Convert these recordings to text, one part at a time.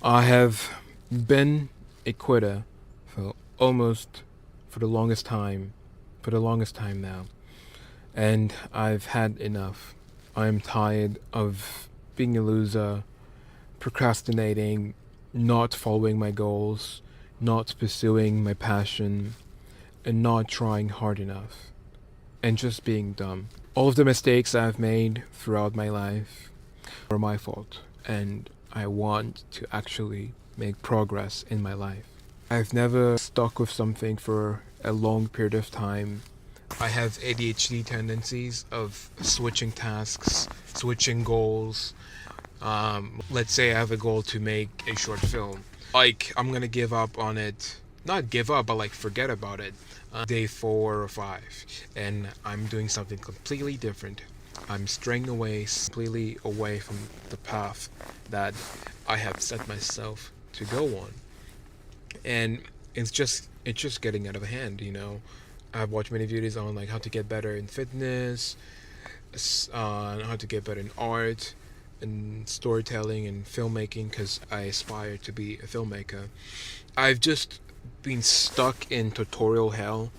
I have been a quitter for almost for the longest time, for the longest time now, and I've had enough. I'm tired of being a loser, procrastinating, not following my goals, not pursuing my passion, and not trying hard enough, and just being dumb. All of the mistakes I've made throughout my life are my fault, and I want to actually make progress in my life. I've never stuck with something for a long period of time. I have ADHD tendencies of switching tasks, switching goals. Let's say I have a goal to make a short film. Like, I'm gonna give up on it. Not give up, but like forget about it. Day 4 or 5. And I'm doing something completely different. I'm straying away, completely away from the path that I have set myself to go on. And it's just getting out of hand. I've watched many videos on like how to get better in fitness, on how to get better in art and storytelling and filmmaking because I aspire to be a filmmaker. I've just been stuck in tutorial hell,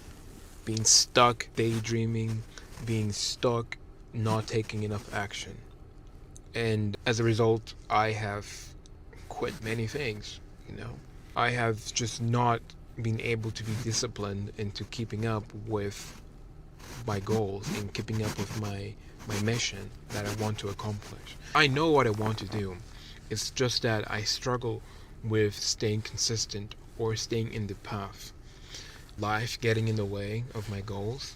being stuck daydreaming, being stuck not taking enough action. And as a result, I have quit many things. I have just not been able to be disciplined into keeping up with my goals and keeping up with my mission that I want to accomplish. I know what I want to do. It's just that I struggle with staying consistent or staying in the path. Life getting in the way of my goals.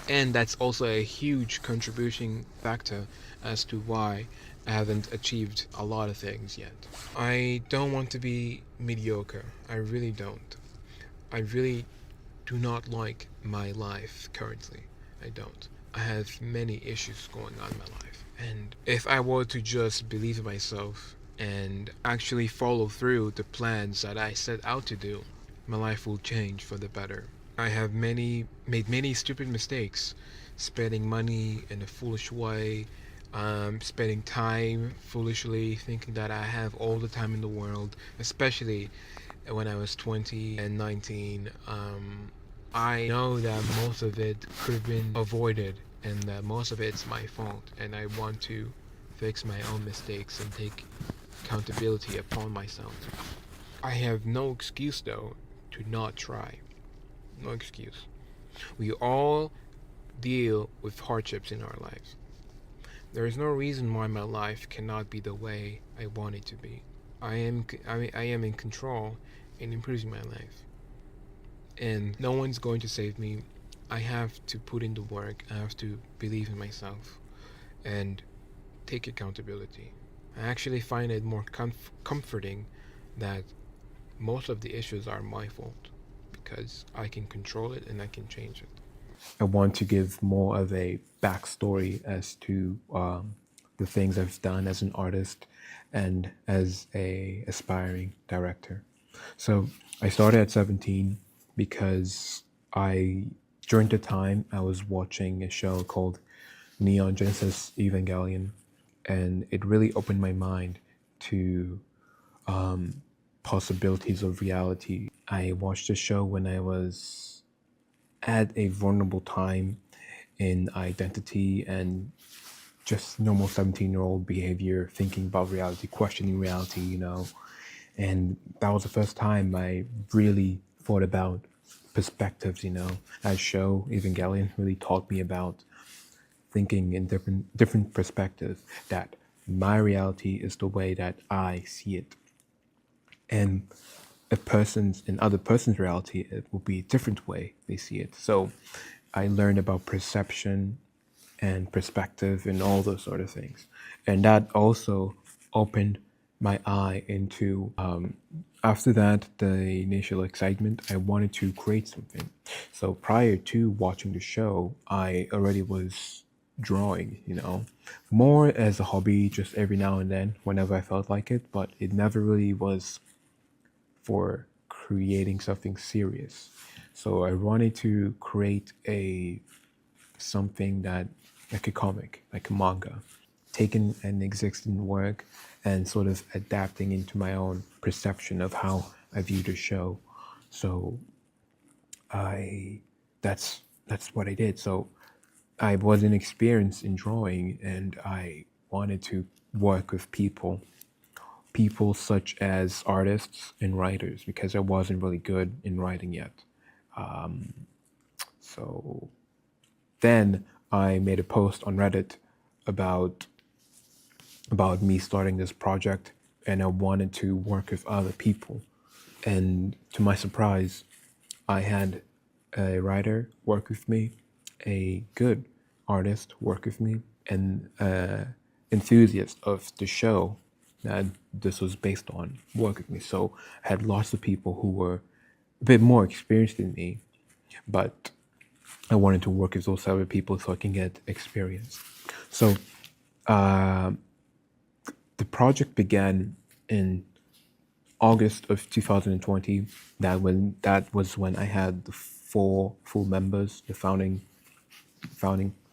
And that's also a huge contributing factor as to why I haven't achieved a lot of things yet. I don't want to be mediocre. I really don't. I really do not like my life currently. I don't. I have many issues going on in my life. And if I were to just believe in myself and actually follow through the plans that I set out to do, my life will change for the better. I have made many stupid mistakes, spending money in a foolish way, spending time foolishly, thinking that I have all the time in the world, especially when I was 20 and 19. I know that most of it could have been avoided and that most of it's my fault, and I want to fix my own mistakes and take accountability upon myself. I have no excuse though to not try. No excuse. We all deal with hardships in our lives. There is no reason why my life cannot be the way I want it to be. I am in control in improving my life. And no one's going to save me. I have to put in the work. I have to believe in myself and take accountability. I actually find it more comforting that most of the issues are my fault because I can control it and I can change it. I want to give more of a backstory as to the things I've done as an artist and as a aspiring director. So I started at 17 because I during the time I was watching a show called Neon Genesis Evangelion, and it really opened my mind to possibilities of reality. I watched the show when I was at a vulnerable time in identity and just normal 17-year-old behavior, thinking about reality, questioning reality. And that was the first time I really thought about perspectives. That show, Evangelion, really taught me about thinking in different perspectives, that my reality is the way that I see it. And in other person's reality, it will be a different way they see it. So I learned about perception and perspective and all those sort of things. And that also opened my eye into, after that, the initial excitement, I wanted to create something. So prior to watching the show, I already was drawing, more as a hobby, just every now and then, whenever I felt like it, but it never really was for creating something serious. So I wanted to create a something that like a comic, like a manga, taking an existing work and sort of adapting into my own perception of how I view the show. So I that's what I did. So I wasn't experienced in drawing, and I wanted to work with people such as artists and writers, because I wasn't really good in writing yet. So then I made a post on Reddit about me starting this project, and I wanted to work with other people. And to my surprise, I had a writer work with me, a good artist work with me, and enthusiast of the show that this was based on work with me. So I had lots of people who were a bit more experienced than me, but I wanted to work with those other people so I can get experience. So the project began in August of 2020. That was when I had the four full members, the founding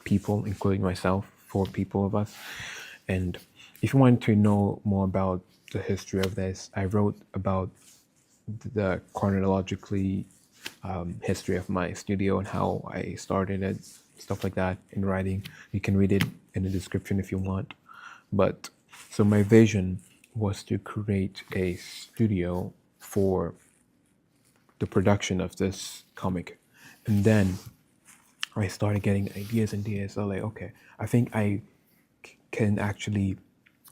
people, including myself, four people of us. And if you want to know more about the history of this, I wrote about the chronologically history of my studio and how I started it, stuff like that in writing. You can read it in the description if you want. But so my vision was to create a studio for the production of this comic. And then I started getting ideas and ideas. So like, okay, I think I can actually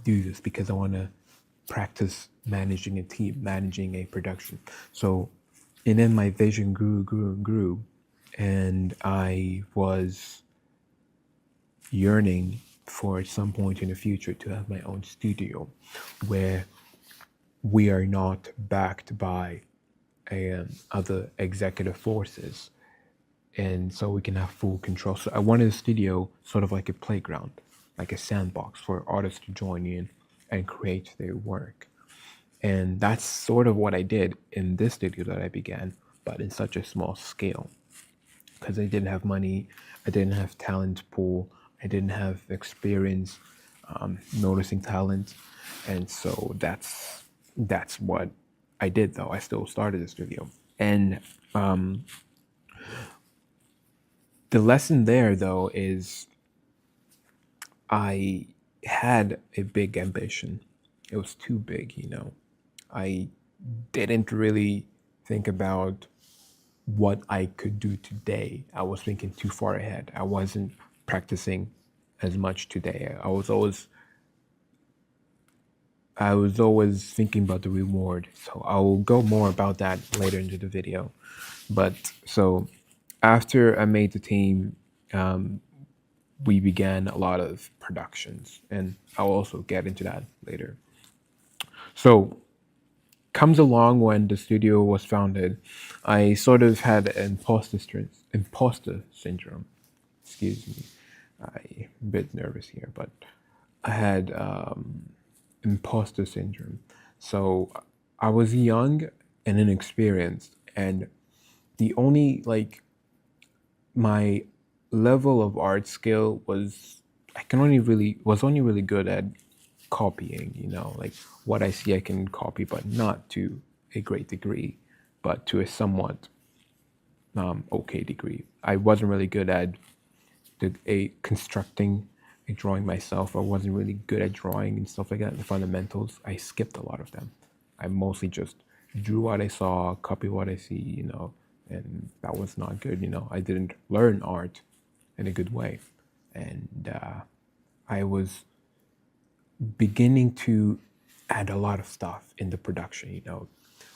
do this because I want to practice managing a team, managing a production. So, and then my vision grew, and I was yearning for at some point in the future to have my own studio where we are not backed by other executive forces, and so we can have full control. So I wanted a studio sort of like a playground, like a sandbox for artists to join in and create their work. And that's sort of what I did in this studio that I began, but in such a small scale. Because I didn't have money, I didn't have talent pool, I didn't have experience noticing talent, and so that's what I did. Though I still started the studio, and the lesson there though is I had a big ambition. It was too big, you know. I didn't really think about what I could do today. I was thinking too far ahead. I wasn't practicing as much today. I was always thinking about the reward. So I will go more about that later into the video. But so after I made the team, we began a lot of productions, and I'll also get into that later. So comes along when the studio was founded, I sort of had imposter syndrome. Excuse me, I'm a bit nervous here, but I had imposter syndrome. So I was young and inexperienced, and the only like my level of art skill was I can only really was only really good at copying, you know, like what I see I can copy, but not to a great degree, but to a somewhat okay degree. I wasn't really good at a constructing a drawing myself. I wasn't really good at drawing and stuff like that. The fundamentals, I skipped a lot of them. I mostly just drew what I saw, copy what I see, you know, and that was not good. You know, I didn't learn art in a good way, and I was beginning to add a lot of stuff in the production, you know.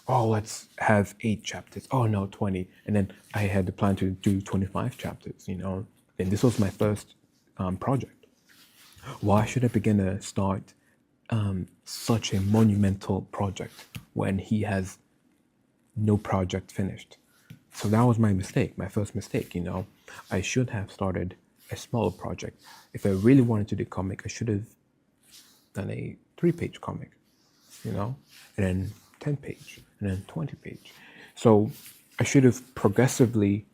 Oh, let's have 8 chapters. Oh no, 20. And then I had the plan to do 25 chapters, you know. And this was my first project. Why should I begin to start such a monumental project when he has no project finished? So that was my mistake, my first mistake, you know. I should have started a smaller project. If I really wanted to do comic, I should have done a 3-page comic, you know, and then 10-page, and then 20-page. So I should have progressively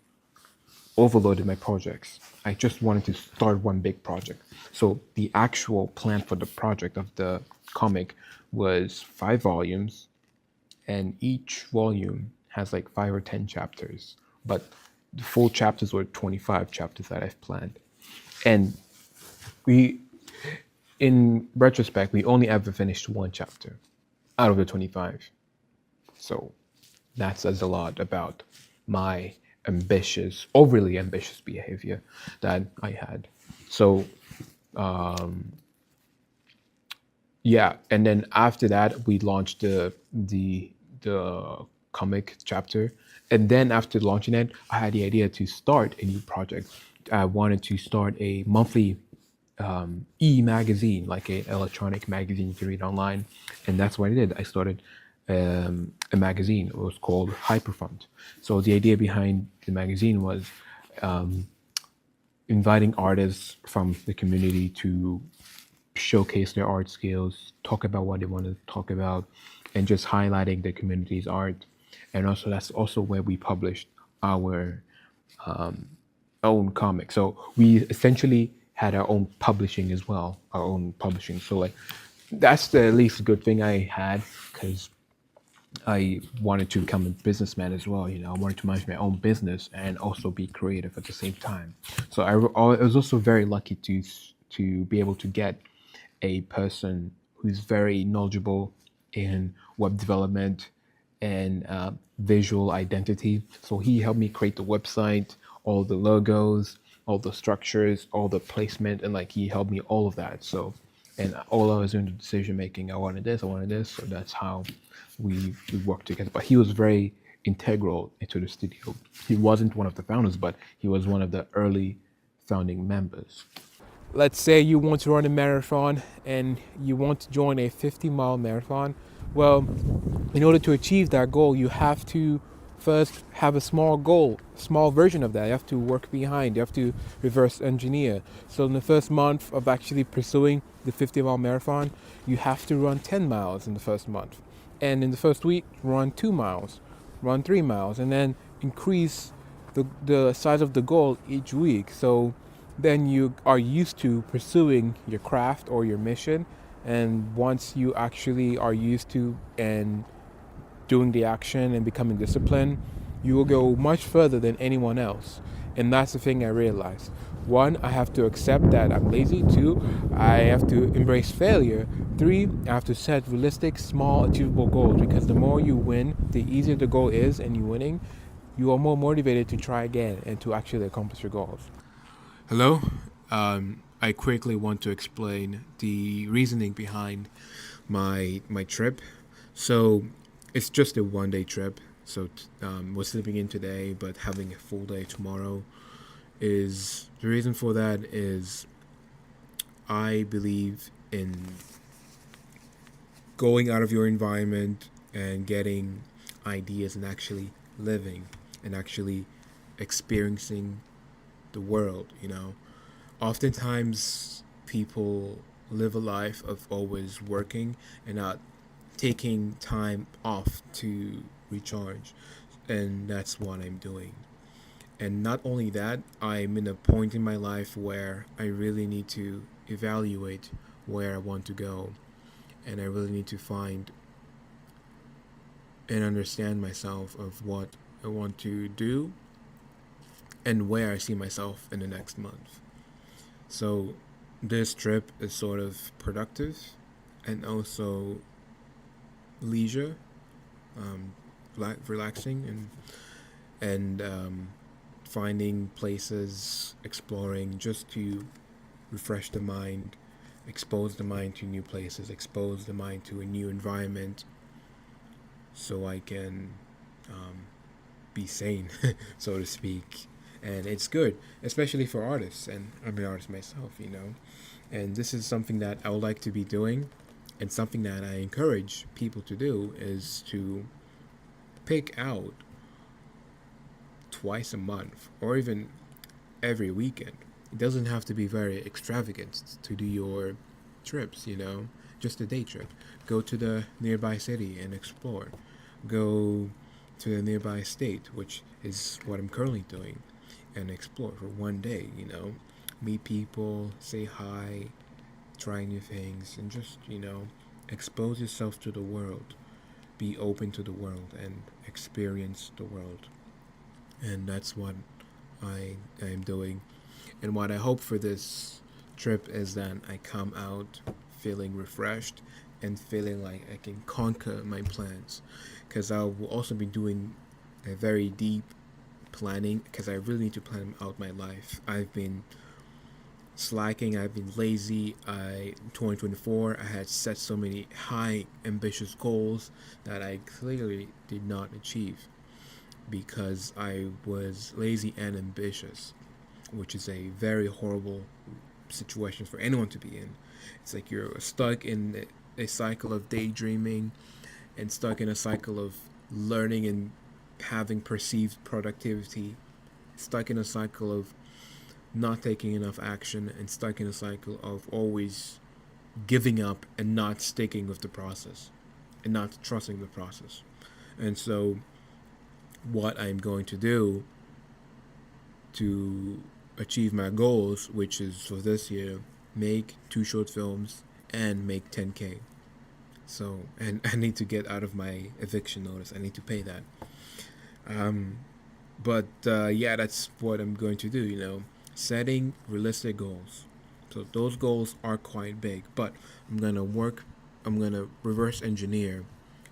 overloaded my projects. I just wanted to start one big project. So the actual plan for the project of the comic was 5 volumes, and each volume has like 5 or 10 chapters. But the full chapters were 25 chapters that I've planned. And we, in retrospect, we only ever finished one chapter out of the 25. So that says a lot about my overly ambitious behavior that I had. So yeah, and then after that, we launched the comic chapter, and then after launching it, I had the idea to start a new project. I wanted to start a monthly e-magazine, like a electronic magazine you can read online, and that's what I did. I started a magazine. It was called Hyperfund. So the idea behind the magazine was inviting artists from the community to showcase their art skills, talk about what they want to talk about, and just highlighting the community's art. And also, that's also where we published our own comic. So we essentially had our own publishing as well, our own publishing. So like, that's the least good thing I had, because I wanted to become a businessman as well. I wanted to manage my own business and also be creative at the same time. So I was also very lucky to be able to get a person who's very knowledgeable in web development and visual identity. So he helped me create the website, all the logos, all the structures, all the placement, and like he helped me all of that. So, and all I was doing the decision making. I wanted this, I wanted this. So that's how we worked together. But he was very integral into the studio. He wasn't one of the founders, but he was one of the early founding members. Let's say you want to run a marathon and you want to join a 50-mile marathon. Well, in order to achieve that goal, you have to first have a small goal, small version of that. You have to work behind, you have to reverse engineer. So in the first month of actually pursuing the 50-mile marathon, you have to run 10 miles in the first month. And in the first week, run 2 miles, run 3 miles, and then increase the size of the goal each week. So then you are used to pursuing your craft or your mission. And once you actually are used to and doing the action and becoming disciplined, you will go much further than anyone else. And that's the thing I realized. One, I have to accept that I'm lazy. Two, I have to embrace failure. Three, I have to set realistic, small, achievable goals, because the more you win, the easier the goal is, and you winning, you are more motivated to try again and to actually accomplish your goals. Hello. I quickly want to explain the reasoning behind my trip. So it's just a 1 day trip. So we're sleeping in today, but having a full day tomorrow. Is the reason for that is I believe in going out of your environment and getting ideas and actually living and actually experiencing the world. Oftentimes people live a life of always working and not taking time off to recharge, and that's what I'm doing. And not only that, I'm in a point in my life where I really need to evaluate where I want to go, and I really need to find and understand myself of what I want to do and where I see myself in the next month. So this trip is sort of productive and also leisure, um, relaxing, and finding places, exploring, just to refresh the mind, expose the mind to new places, expose the mind to a new environment, so I can be sane, so to speak. And it's good, especially for artists, and I'm an artist myself. And this is something that I would like to be doing, and something that I encourage people to do is to pick out twice a month or even every weekend. It doesn't have to be very extravagant to do your trips. Just a day trip. Go to the nearby city and explore. Go to the nearby state, which is what I'm currently doing. and explore for one day, meet people, say hi, try new things, and just, expose yourself to the world. Be open to the world and experience the world. And that's what I am doing. And what I hope for this trip is that I come out feeling refreshed and feeling like I can conquer my plans. Because I will also be doing a very deep planning because I really need to plan out my life. I've been slacking, I've been lazy. 2024 I had set so many high ambitious goals that I clearly did not achieve because I was lazy and ambitious, which is a very horrible situation for anyone to be in. It's like you're stuck in a cycle of daydreaming and stuck in a cycle of learning and having perceived productivity, stuck in a cycle of not taking enough action, and stuck in a cycle of always giving up and not sticking with the process and not trusting the process. And so, what I'm going to do to achieve my goals, which is for this year, make 2 short films and make 10K. So, and I need to get out of my eviction notice. I need to pay that. Um, but yeah, that's what I'm going to do. Setting realistic goals. So those goals are quite big, but I'm gonna work. I'm gonna reverse engineer,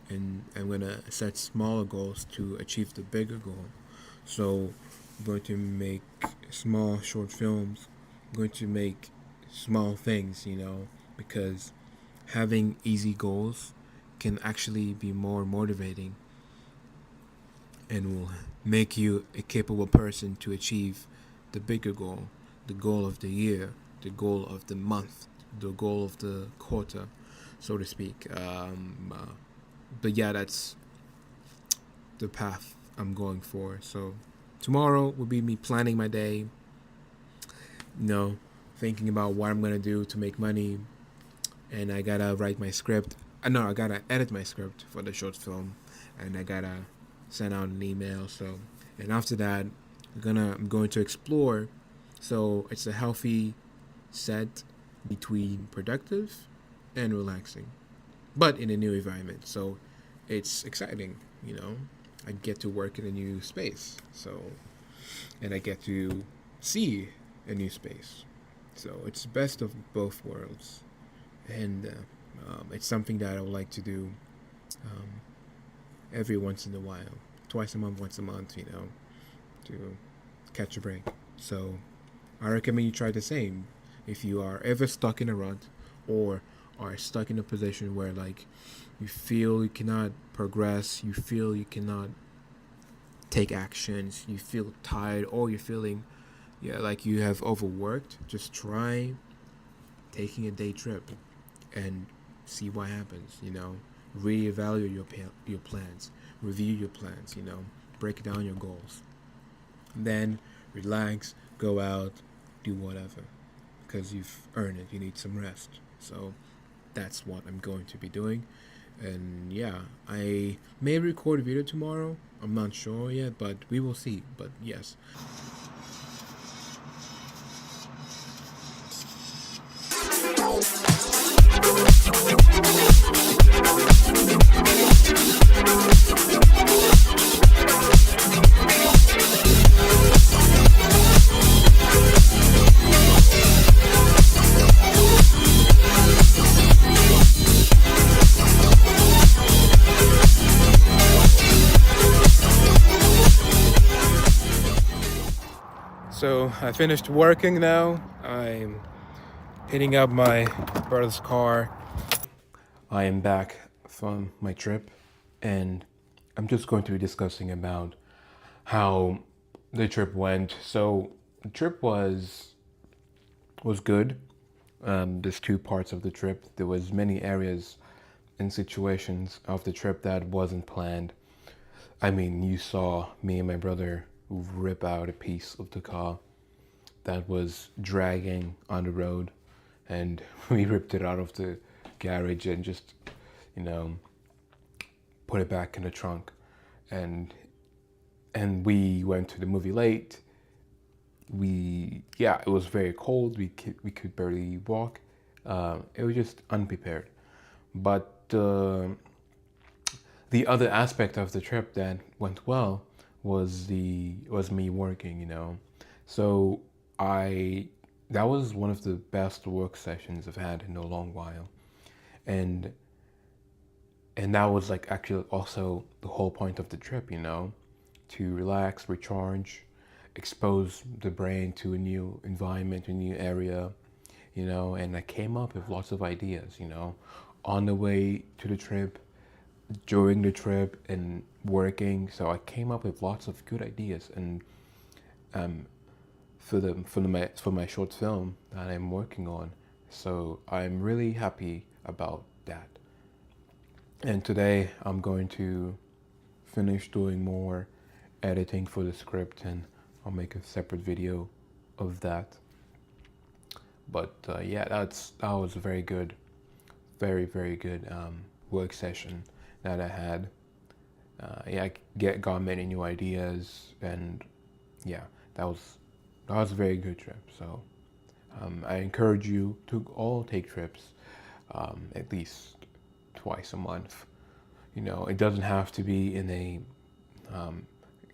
and I'm gonna set smaller goals to achieve the bigger goal. So I'm going to make small short films. I'm going to make small things, because having easy goals can actually be more motivating and will make you a capable person to achieve the bigger goal, the goal of the year, the goal of the month, the goal of the quarter, so to speak. But yeah, that's the path I'm going for. So tomorrow will be me planning my day, thinking about what I'm gonna do to make money, and I gotta write my script. No, I gotta edit my script for the short film, and I gotta send out an email. So, and after that, I'm going to explore. So it's a healthy set between productive and relaxing, but in a new environment. So it's exciting, I get to work in a new space. So, and I get to see a new space. So it's best of both worlds, and it's something that I would like to do um, every once in a while, twice a month, once a month, to catch a break. So I recommend you try the same. If you are ever stuck in a rut or are stuck in a position where like you feel you cannot progress, you feel you cannot take actions, you feel tired, or you're feeling like you have overworked, just try taking a day trip and see what happens. Reevaluate your plans, review your plans. Break down your goals, then relax, go out, do whatever, because you've earned it. You need some rest. So that's what I'm going to be doing. And yeah, I may record a video tomorrow. I'm not sure yet, but we will see. But yes. So I finished working now. I'm hitting up my brother's car. I am back from my trip, and I'm just going to be discussing about how the trip went. So the trip was good. There's 2 parts of the trip. There was many areas and situations of the trip that wasn't planned. I mean, you saw me and my brother rip out a piece of the car that was dragging on the road, and we ripped it out of the garage and just, you know, put it back in the trunk. And we went to the movie late, it was very cold. We could barely walk. It was just unprepared. But the other aspect of the trip that went well was me working. So I that was one of the best work sessions I've had in a long while, and that was like actually also the whole point of the trip. To relax, recharge, expose the brain to a new environment, a new area, and I came up with lots of ideas, on the way to the trip, during the trip, and working. So I came up with lots of good ideas, and um, for my short film that I'm working on. So I'm really happy about that. And today I'm going to finish doing more editing for the script, and I'll make a separate video of that. But yeah, that was a very good, very good work session that I had. Yeah, I got many new ideas, and yeah, that was a very good trip. So I encourage you to all take trips at least twice a month. It doesn't have to be in a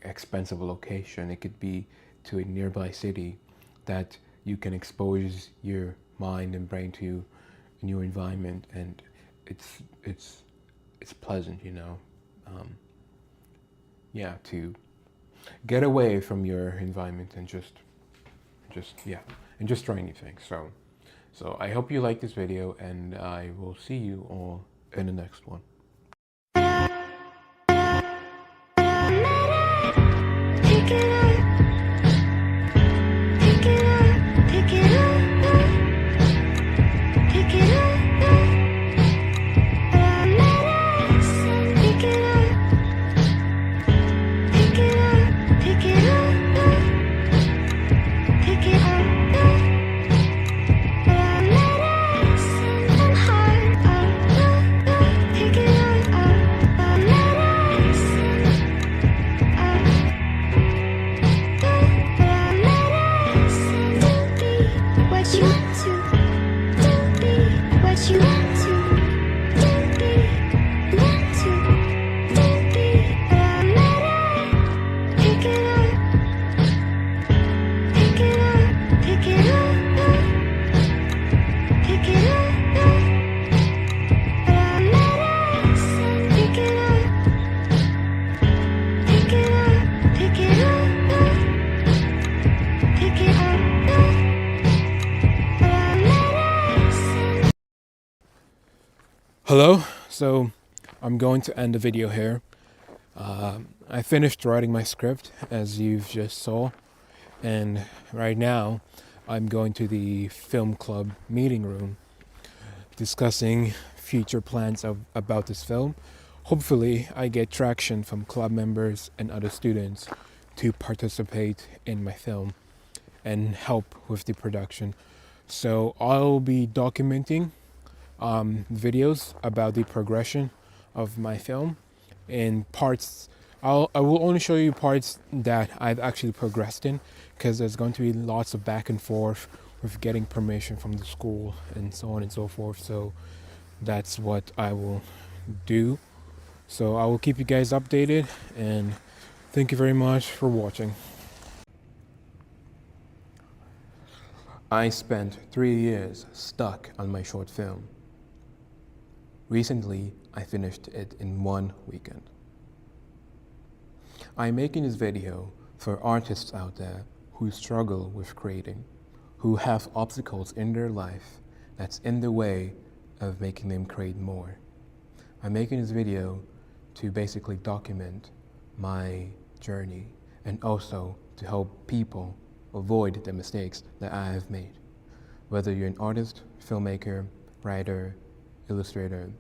expensive location. It could be to a nearby city that you can expose your mind and brain to a new environment, and it's pleasant, yeah, to get away from your environment and just try new things. So I hope you like this video, and I will see you all in the next one. Hello, so I'm going to end the video here. I finished writing my script, as you've just saw, and right now I'm going to the film club meeting room discussing future plans about this film. Hopefully I get traction from club members and other students to participate in my film and help with the production. So I'll be documenting videos about the progression of my film in parts. I will only show you parts that I've actually progressed in, because there's going to be lots of back and forth with getting permission from the school and so on and so forth. So that's what I will do. So I will keep you guys updated, and thank you very much for watching. I spent 3 years stuck on my short film. Recently, I finished it in 1 weekend. I'm making this video for artists out there who struggle with creating, who have obstacles in their life that's in the way of making them create more. I'm making this video to basically document my journey, and also to help people avoid the mistakes that I have made. Whether you're an artist, filmmaker, writer, illustrator,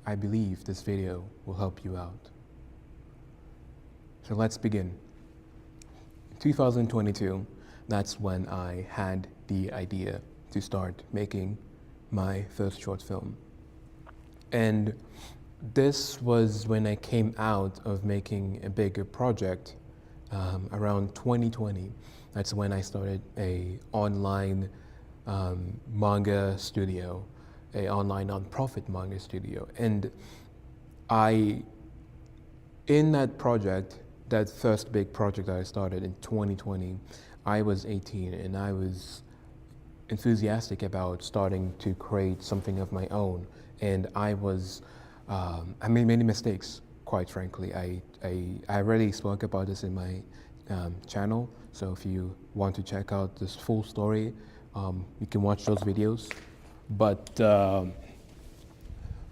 I believe this video will help you out. So let's begin. In 2022, that's when I had the idea to start making my first short film. And this was when I came out of making a bigger project around 2020. That's when I started a online manga studio, a online nonprofit manga studio. And I, in that project, that first big project that I started in 2020, I was 18 and I was enthusiastic about starting to create something of my own. And I made many mistakes, quite frankly. I already spoke about this in my channel. So if you want to check out this full story, you can watch those videos. But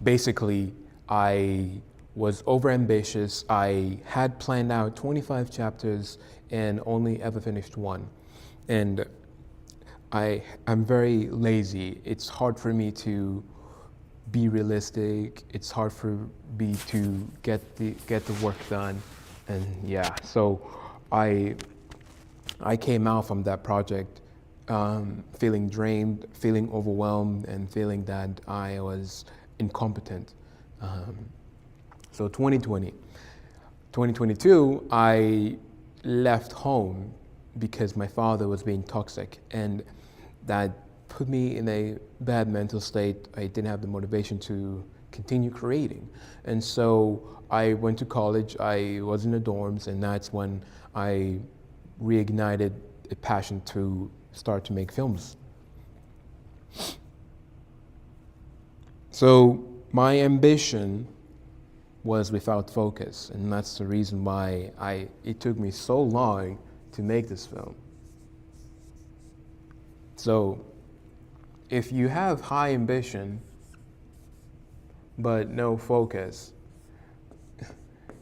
basically, I was overambitious. I had planned out 25 chapters and only ever finished one. And I'm very lazy. It's hard for me to be realistic. It's hard for me to get the work done. And yeah, so I came out from that project feeling drained, feeling overwhelmed, and feeling that I was incompetent. So 2022, I left home because my father was being toxic, and that put me in a bad mental state. I didn't have the motivation to continue creating. And so I went to college, I was in the dorms, and that's when I reignited a passion to start to make films. So my ambition was without focus, and that's the reason why it took me so long to make this film. So if you have high ambition but no focus,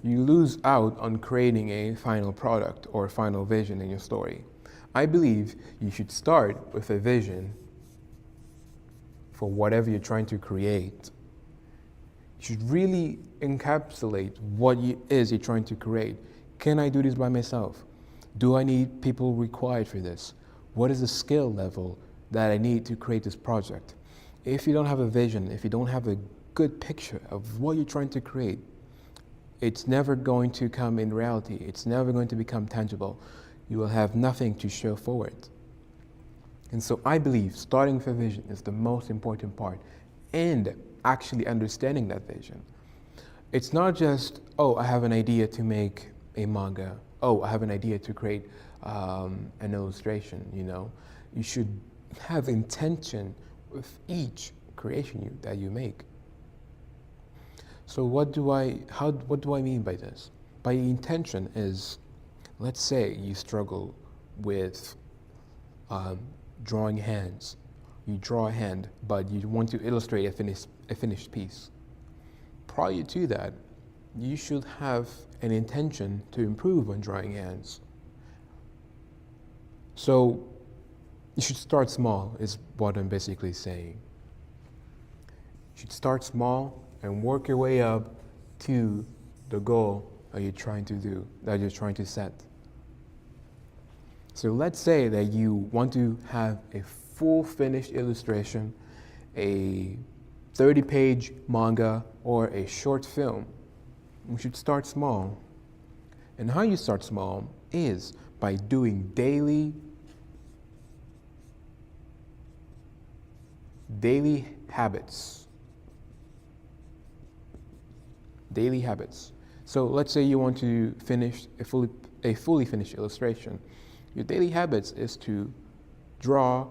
you lose out on creating a final product or final vision in your story. I believe you should start with a vision for whatever you're trying to create. You should really encapsulate what it is you're trying to create. Can I do this by myself? Do I need people required for this? What is the skill level that I need to create this project? If you don't have a vision, if you don't have a good picture of what you're trying to create, it's never going to come in reality. It's never going to become tangible. You will have nothing to show for it. And so I believe starting with a vision is the most important part, and actually understanding that vision. It's not just, oh, I have an idea to make a manga. Oh, I have an idea to create an illustration, you know. You should have intention with each creation that you make. So what do I mean by this? By intention is, let's say you struggle with drawing hands. You draw a hand, but you want to illustrate a finished piece. Prior to that, you should have an intention to improve on drawing hands. So you should start small, is what I'm basically saying. You should start small and work your way up to the goal that you're trying to set. So let's say that you want to have a full finished illustration, a 30-page manga, or a short film. You should start small. And how you start small is by doing daily habits. Daily habits. So let's say you want to finish a fully finished illustration. Your daily habits is to draw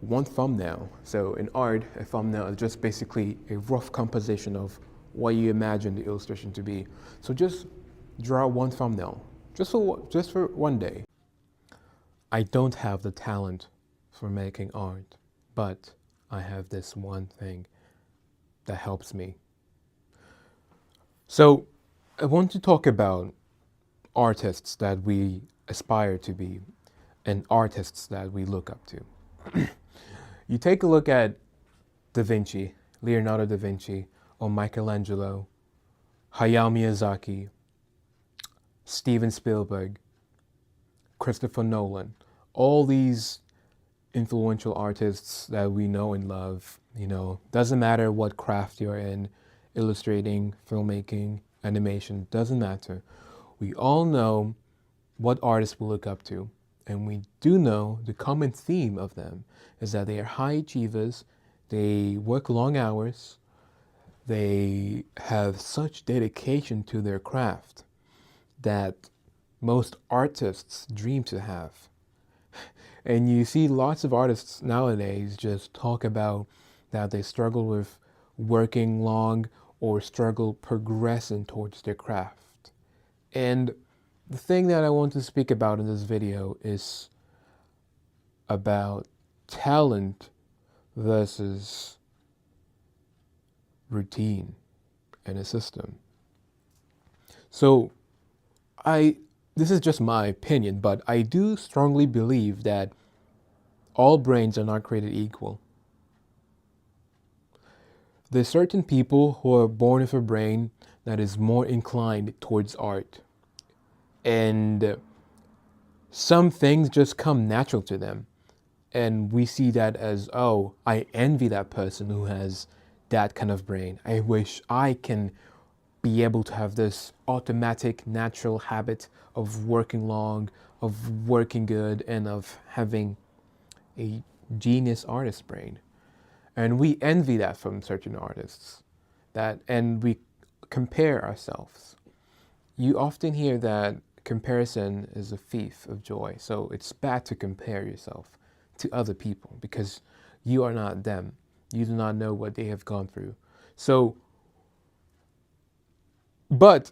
one thumbnail. So in art, a thumbnail is just basically a rough composition of what you imagine the illustration to be. So just draw one thumbnail, just for one day. I don't have the talent for making art, but I have this one thing that helps me. So I want to talk about artists that we aspire to be and artists that we look up to. You take a look at Da Vinci, Leonardo da Vinci, or Michelangelo, Hayao Miyazaki, Steven Spielberg, Christopher Nolan, all these influential artists that we know and love. You know, doesn't matter what craft you're in, illustrating, filmmaking, animation, doesn't matter. We all know what artists we look up to. And we do know the common theme of them is that they are high achievers, they work long hours, they have such dedication to their craft that most artists dream to have. And you see lots of artists nowadays just talk about that they struggle with working long or struggle progressing towards their craft. And the thing that I want to speak about in this video is about talent versus routine and a system. So I this is just my opinion, but I do strongly believe that all brains are not created equal. There's certain people who are born with a brain that is more inclined towards art. And some things just come natural to them. And we see that as, oh, I envy that person who has that kind of brain. I wish I can be able to have this automatic, natural habit of working long, of working good, and of having a genius artist brain. And we envy that from certain artists. And we compare ourselves. You often hear that comparison is a thief of joy. So it's bad to compare yourself to other people because you are not them. You do not know what they have gone through. So, but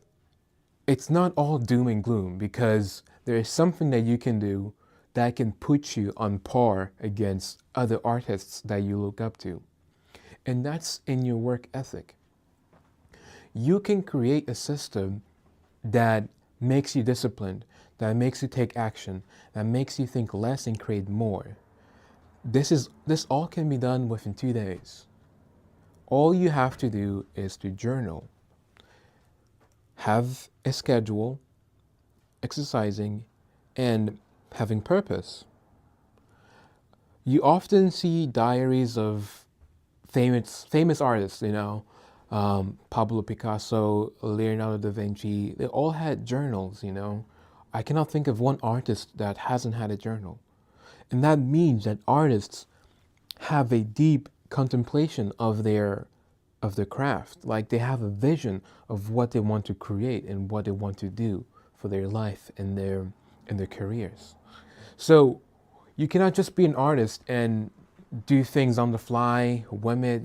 it's not all doom and gloom because there is something that you can do that can put you on par against other artists that you look up to. And that's in your work ethic. You can create a system that makes you disciplined, that makes you take action, that makes you think less and create more. This all can be done within 2 days. All you have to do is to journal, have a schedule, exercising, and having purpose. You often see diaries of famous artists, Pablo Picasso, Leonardo da Vinci. They all had journals, I cannot think of one artist that hasn't had a journal. And that means that artists have a deep contemplation of their craft. Like they have a vision of what they want to create and what they want to do for their life and their careers. So you cannot just be an artist and do things on the fly, whim it,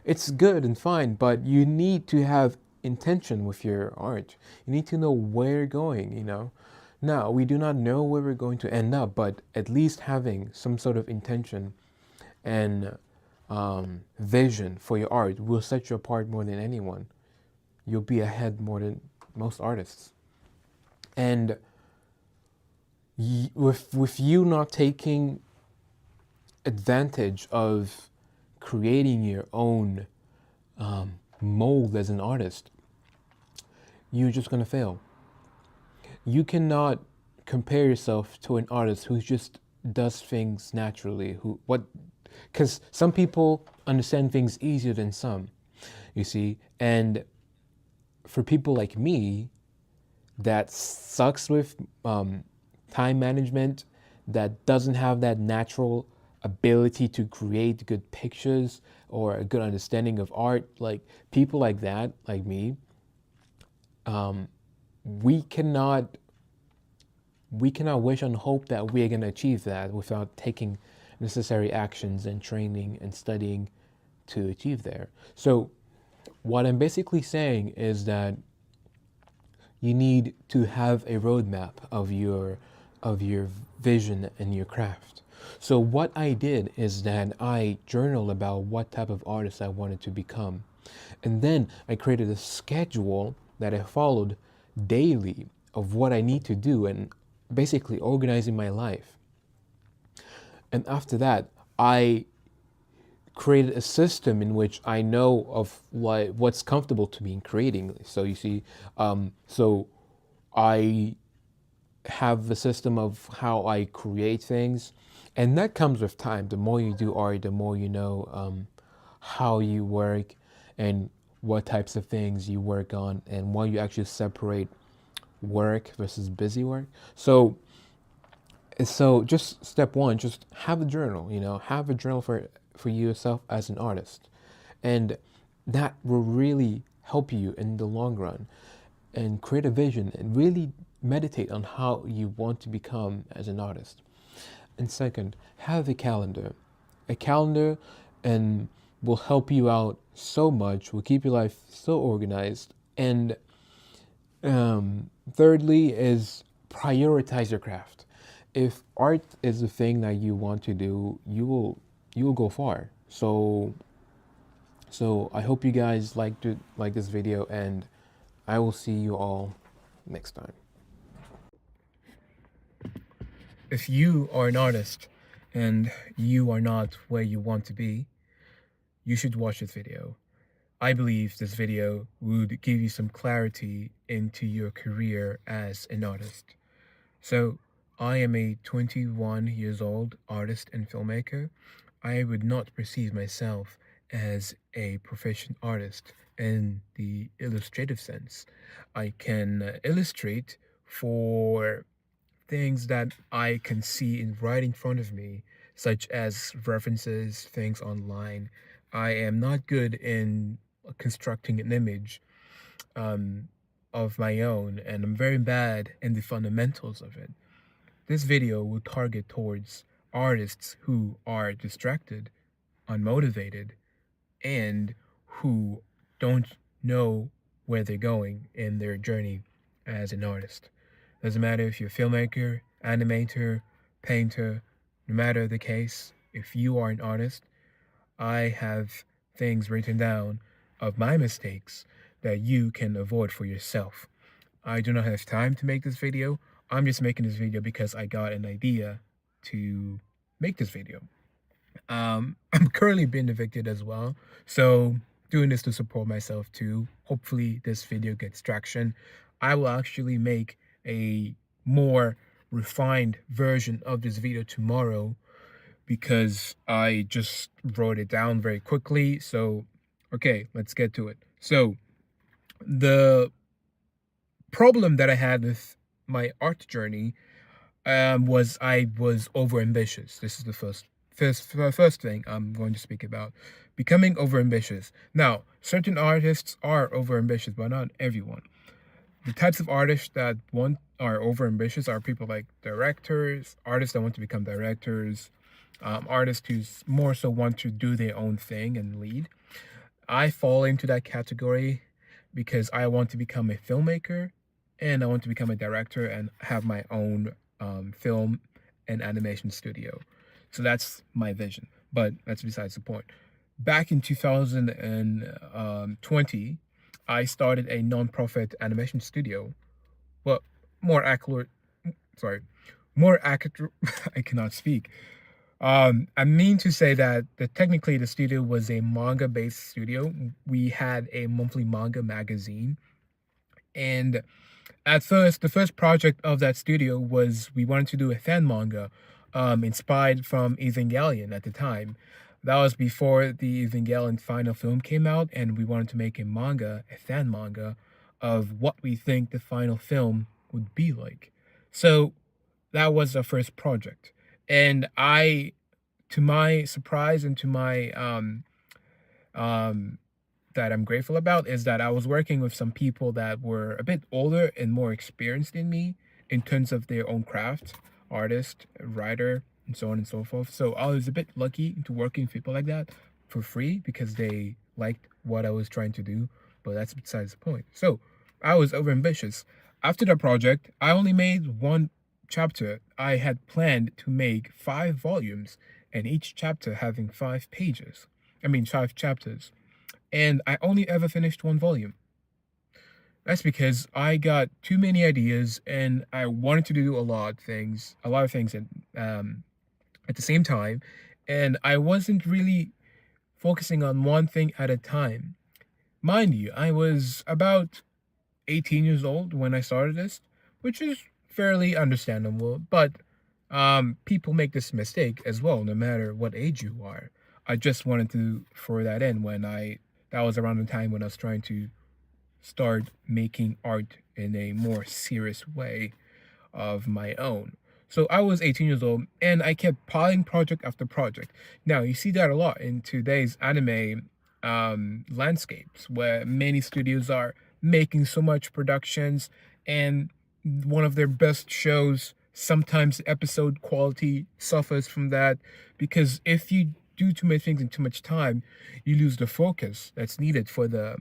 It's good and fine, but you need to have intention with your art. You need to know where you're going, Now, we do not know where we're going to end up, but at least having some sort of intention and vision for your art will set you apart more than anyone. You'll be ahead more than most artists. And with you not taking advantage of creating your own mold as an artist, you're just going to fail. You cannot compare yourself to an artist who just does things naturally, because some people understand things easier than some, you see. And for people like me that sucks with time management, that doesn't have that natural ability to create good pictures or a good understanding of art, like people like that, like me, we cannot wish and hope that we are going to achieve that without taking necessary actions and training and studying to achieve there. So what I'm basically saying is that you need to have a roadmap of your vision and your craft. So what I did is that I journaled about what type of artist I wanted to become. And then I created a schedule that I followed daily of what I need to do and basically organizing my life. And after that, I created a system in which I know of what's comfortable to me in creating. So you see, so I have the system of how I create things, and that comes with time. The more you do art, the more you know how you work and what types of things you work on and why you actually separate work versus busy work. So So just step one, just have a journal, have a journal for yourself as an artist. And that will really help you in the long run and create a vision and really meditate on how you want to become as an artist. And second, have a calendar. A calendar and will help you out so much, will keep your life so organized. And thirdly is prioritize your craft. If art is the thing that you want to do, you will go far. So I hope you guys like this video, and I will see you all next time. If you are an artist and you are not where you want to be, you should watch this video. I believe this video would give you some clarity into your career as an artist. So, I am a 21 years old artist and filmmaker. I would not perceive myself as a proficient artist in the illustrative sense. I can illustrate for things that I can see right in front of me, such as references, things online. I am not good in constructing an image um, of my own, and I'm very bad in the fundamentals of it. This video will target towards artists who are distracted, unmotivated, and who don't know where they're going in their journey as an artist. Doesn't matter if you're a filmmaker, animator, painter, no matter the case, if you are an artist, I have things written down of my mistakes that you can avoid for yourself. I do not have time to make this video. I'm just making this video because I got an idea to make this video. I'm currently being evicted as well, so doing this to support myself too. Hopefully this video gets traction. I will actually make a more refined version of this video tomorrow because I just wrote it down very quickly. So, okay, let's get to it. So, the problem that I had with my art journey was I was overambitious. This is the first thing I'm going to speak about. Becoming overambitious. Now, certain artists are overambitious, but not everyone. The types of artists that are overambitious are people like directors, artists that want to become directors, artists who more so want to do their own thing and lead. I fall into that category because I want to become a filmmaker and I want to become a director and have my own film and animation studio. So that's my vision, but that's besides the point. Back in 2020, I started a non-profit animation studio. Well, more accurate, sorry, more accurate, I cannot speak. I mean to say that technically the studio was a manga-based studio. We had a monthly manga magazine, and at first, the first project of that studio was we wanted to do a fan manga, inspired from Evangelion at the time. That was before the Evangelion final film came out, and we wanted to make a manga, a fan manga, of what we think the final film would be like. So that was our first project, and to my surprise and to my um, that I'm grateful about is that I was working with some people that were a bit older and more experienced than me in terms of their own craft, artist, writer, and so on and so forth. So I was a bit lucky to working with people like that for free because they liked what I was trying to do, but that's besides the point. So I was overambitious. After the project, I only made one chapter. I had planned to make 5 volumes and each chapter having 5 pages. I mean, 5 chapters, and I only ever finished one volume. That's because I got too many ideas and I wanted to do a lot of things at the same time, and I wasn't really focusing on one thing at a time. Mind you, I was about 18 years old when I started this, which is fairly understandable, but people make this mistake as well, no matter what age you are. I just wanted to throw that in that was around the time when I was trying to start making art in a more serious way of my own. So I was 18 years old and I kept piling project after project. Now you see that a lot in today's anime landscapes where many studios are making so much productions, and one of their best shows, sometimes episode quality suffers from that, because if you do too many things in too much time, you lose the focus that's needed for the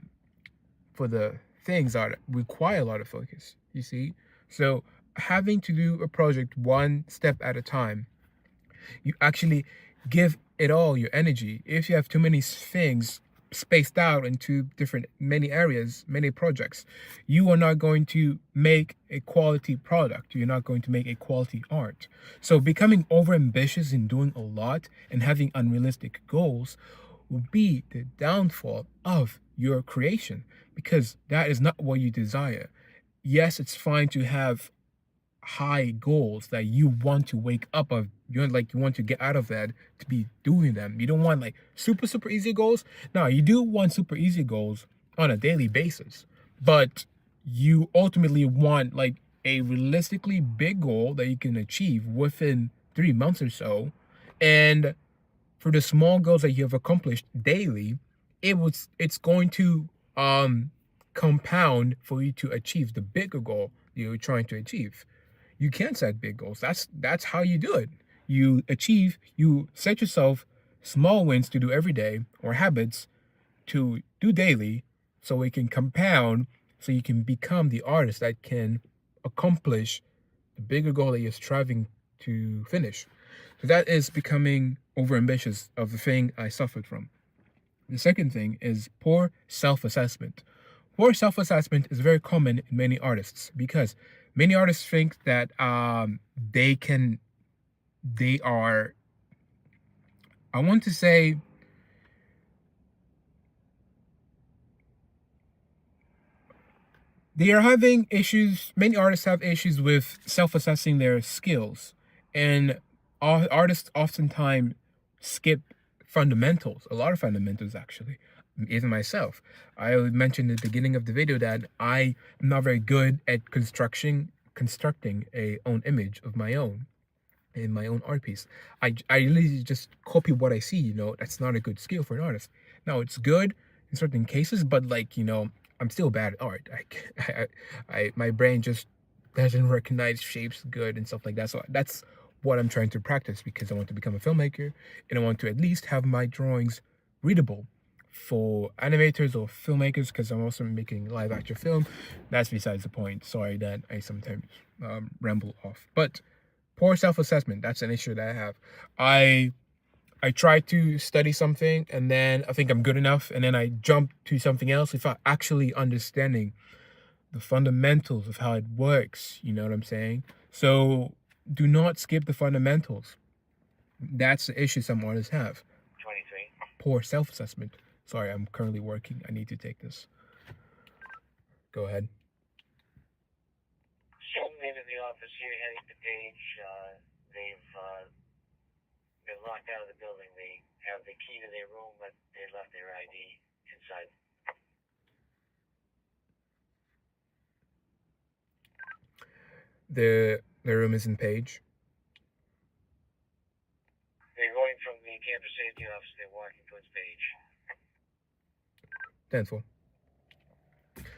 things that require a lot of focus, you see? So having to do a project one step at a time, you actually give it all your energy. If you have too many things spaced out into different many areas, many projects, you are not going to make a quality product. You're not going to make a quality art. So becoming over ambitious in doing a lot and having unrealistic goals will be the downfall of your creation, because that is not what you desire. Yes, it's fine to have high goals that you want to wake up of, you want to get out of bed to be doing them. You don't want like super easy goals. Now you do want super easy goals on a daily basis, but you ultimately want like a realistically big goal that you can achieve within 3 months or so. And for the small goals that you have accomplished daily, it's going to compound for you to achieve the bigger goal you're trying to achieve. You can set big goals. That's how you do it. You set yourself small wins to do every day, or habits to do daily, so it can compound, so you can become the artist that can accomplish the bigger goal that you're striving to finish. So that is becoming overambitious of the thing I suffered from. The second thing is poor self-assessment. Poor self-assessment is very common in many artists, because many artists think that they are, I want to say, they are having issues. Many artists have issues with self-assessing their skills, and artists oftentimes skip fundamentals, a lot of fundamentals actually. Even myself, I mentioned at the beginning of the video that I am not very good at constructing a own image of my own in my own art piece. I really just copy what I see. That's not a good skill for an artist. Now it's good in certain cases, but like I'm still bad at art. My brain just doesn't recognize shapes good and stuff like that. So that's what I'm trying to practice, because I want to become a filmmaker, and I want to at least have my drawings readable for animators or filmmakers, because I'm also making live action film. That's besides the point. Sorry that I sometimes ramble off, but poor self-assessment, that's an issue that I have. I try to study something, and then I think I'm good enough, and then I jump to something else without actually understanding the fundamentals of how it works. You know what I'm saying? So do not skip the fundamentals. That's the issue some artists have. 23. Poor self-assessment. Sorry, I'm currently working. I need to take this. Go ahead. Into the office here, heading to Page. They've been locked out of the building. They have the key to their room, but they left their ID inside. The room is in Page. They're going from the campus safety office. They're walking towards Page. 10-4.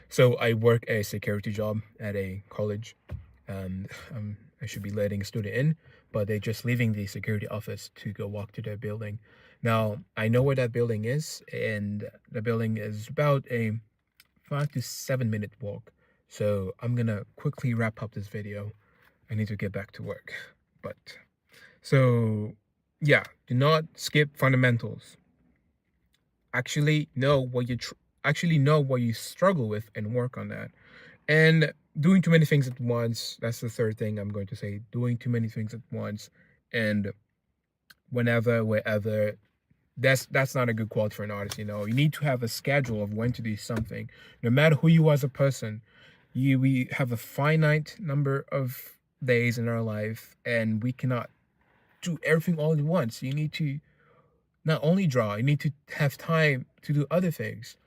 So I work a security job at a college, and I should be letting a student in, but they're just leaving the security office to go walk to their building. Now, I know where that building is, and the building is about a 5 to 7 minute walk. So I'm gonna quickly wrap up this video. I need to get back to work. But, so, yeah, do not skip fundamentals. Actually know what you struggle with and work on that. And doing too many things at once, that's the third thing I'm going to say. Doing too many things at once, and whenever, wherever, that's not a good quality for an artist. You need to have a schedule of when to do something. No matter who you are as a person, we have a finite number of days in our life, and we cannot do everything all at once. You need to not only draw, you need to have time to do other things,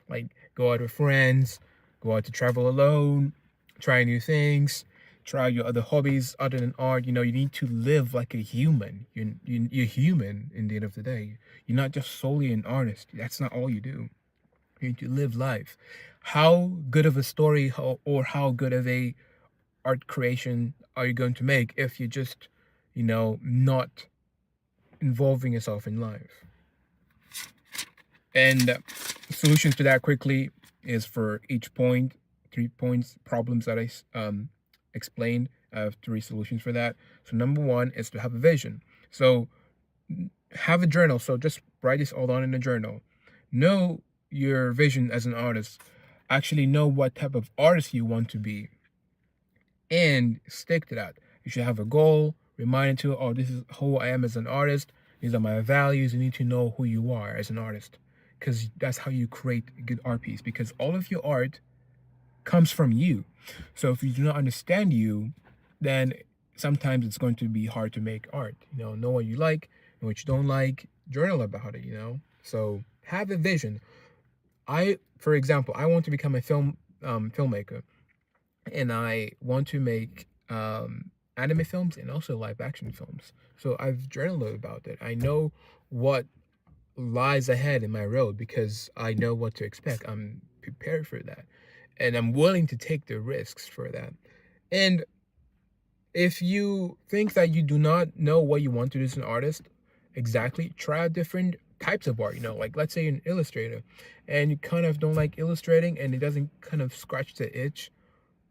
like go out with friends, go out to travel alone, try new things, try your other hobbies other than art. You need to live like a human. You're human in the end of the day. You're not just solely an artist. That's not all you do. You need to live life. How good of a story or how good of a art creation are you going to make if you just, not involving yourself in life? And solutions to that quickly is for each point, 3 points, problems that I explained. I have 3 solutions for that. So number one is to have a vision. So have a journal. So just write this all down in a journal. Know your vision as an artist. Actually know what type of artist you want to be and stick to that. You should have a goal, remind you, oh, this is who I am as an artist. These are my values. You need to know who you are as an artist, because that's how you create a good art piece, because all of your art comes from you. So if you do not understand you, then sometimes it's going to be hard to make art. Know what you like, know what you don't like, journal about it, So have a vision. For example, I want to become a filmmaker, and I want to make anime films and also live action films. So I've journaled about it. I know what lies ahead in my road because I know what to expect. I'm prepared for that, and I'm willing to take the risks for that. And if you think that you do not know what you want to do as an artist exactly, try out different types of art. Like let's say you're an illustrator and you kind of don't like illustrating and it doesn't kind of scratch the itch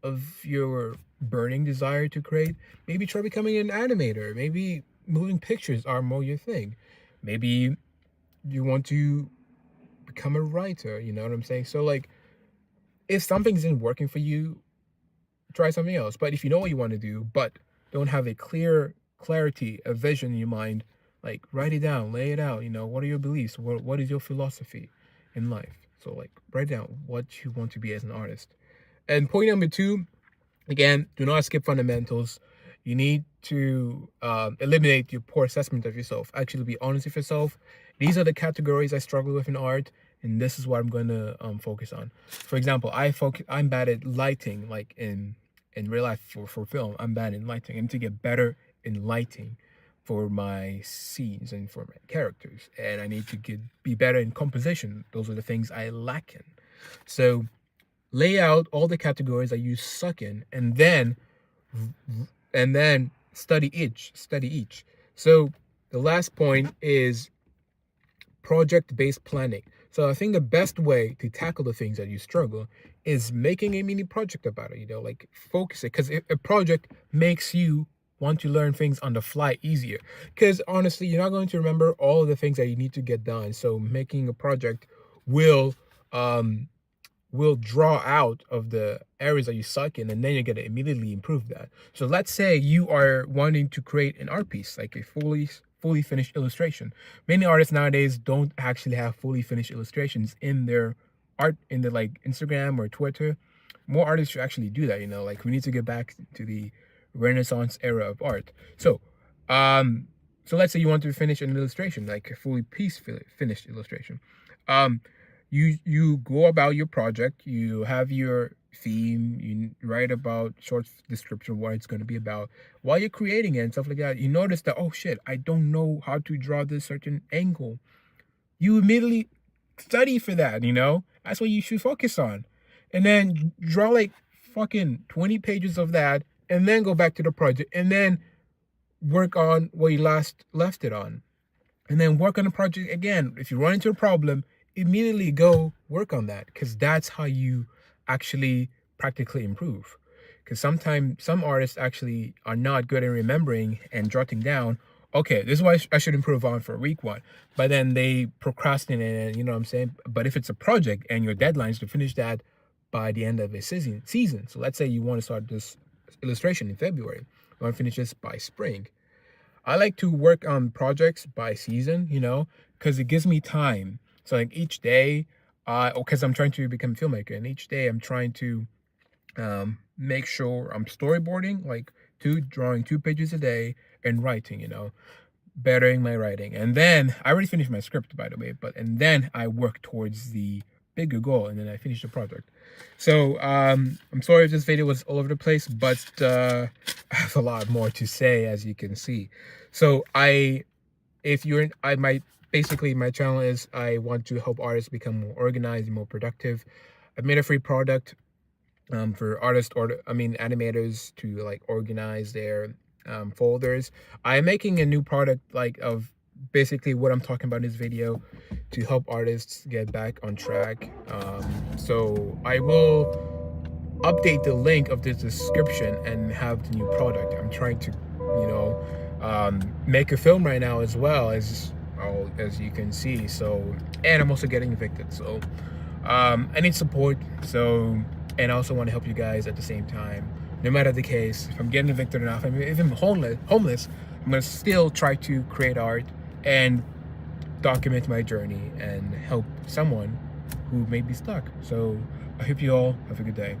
of your burning desire to create. Maybe try becoming an animator. Maybe moving pictures are more your thing. Maybe you want to become a writer. You know what I'm saying? So like, if something isn't working for you, try something else. But if you know what you want to do, but don't have a clarity, a vision in your mind, like write it down, lay it out. What are your beliefs? What is your philosophy in life? So like, write down what you want to be as an artist. And point number 2, again, do not skip fundamentals. You need to eliminate your poor assessment of yourself. Actually, be honest with yourself. These are the categories I struggle with in art, and this is what I'm going to focus on. For example, I'm bad at lighting, like in real life for film. I'm bad in lighting. I need to get better in lighting for my scenes and for my characters, and I need to be better in composition. Those are the things I lack in. So lay out all the categories that you suck in, and then study each. So the last point is project-based planning. So I think the best way to tackle the things that you struggle is making a mini project about it. Like focus it, because a project makes you want to learn things on the fly easier, because honestly you're not going to remember all of the things that you need to get done. So making a project will draw out of the areas that you suck in, and then you're going to immediately improve that. So let's say you are wanting to create an art piece, like a fully finished illustration. Many artists nowadays don't actually have fully finished illustrations in their art, in the like Instagram or Twitter. More artists should actually do that. Like we need to get back to the Renaissance era of art. So let's say you want to finish an illustration, like a fully finished illustration. You go about your project, you have your theme, you write about short description of what it's going to be about. While you're creating it and stuff like that, you notice that, oh shit, I don't know how to draw this certain angle. You immediately study for that. That's what you should focus on. And then draw like fucking 20 pages of that, and then go back to the project, and then work on what you last left it on, and then work on the project again. If you run into a problem, immediately go work on that, because that's how you actually practically improve. Because sometimes some artists actually are not good at remembering and jotting down, okay, this is what I should improve on for week 1, but then they procrastinate, and you know what I'm saying. But if it's a project and your deadline is to finish that by the end of a season, so let's say you want to start this illustration in February, you want to finish this by spring. I like to work on projects by season, because it gives me time. So like each day, because I'm trying to become a filmmaker, and each day I'm trying to make sure I'm storyboarding, like drawing 2 pages a day, and writing, bettering my writing. And then I already finished my script, by the way, and then I work towards the bigger goal, and then I finish the project. So I'm sorry if this video was all over the place, but I have a lot more to say, as you can see. So if you're in, I might basically my channel is I want to help artists become more organized and more productive. I made a free product for artists, or animators, to like organize their folders. I'm making a new product of basically what I'm talking about in this video to help artists get back on track. So I will update the link of this description and have the new product. I'm trying to, make a film right now as well, as you can see. So, and I'm also getting evicted. So I need support. So, and I also want to help you guys at the same time. No matter the case, if I'm getting evicted or not, if I'm even homeless, I'm gonna still try to create art and document my journey and help someone who may be stuck. So I hope you all have a good day.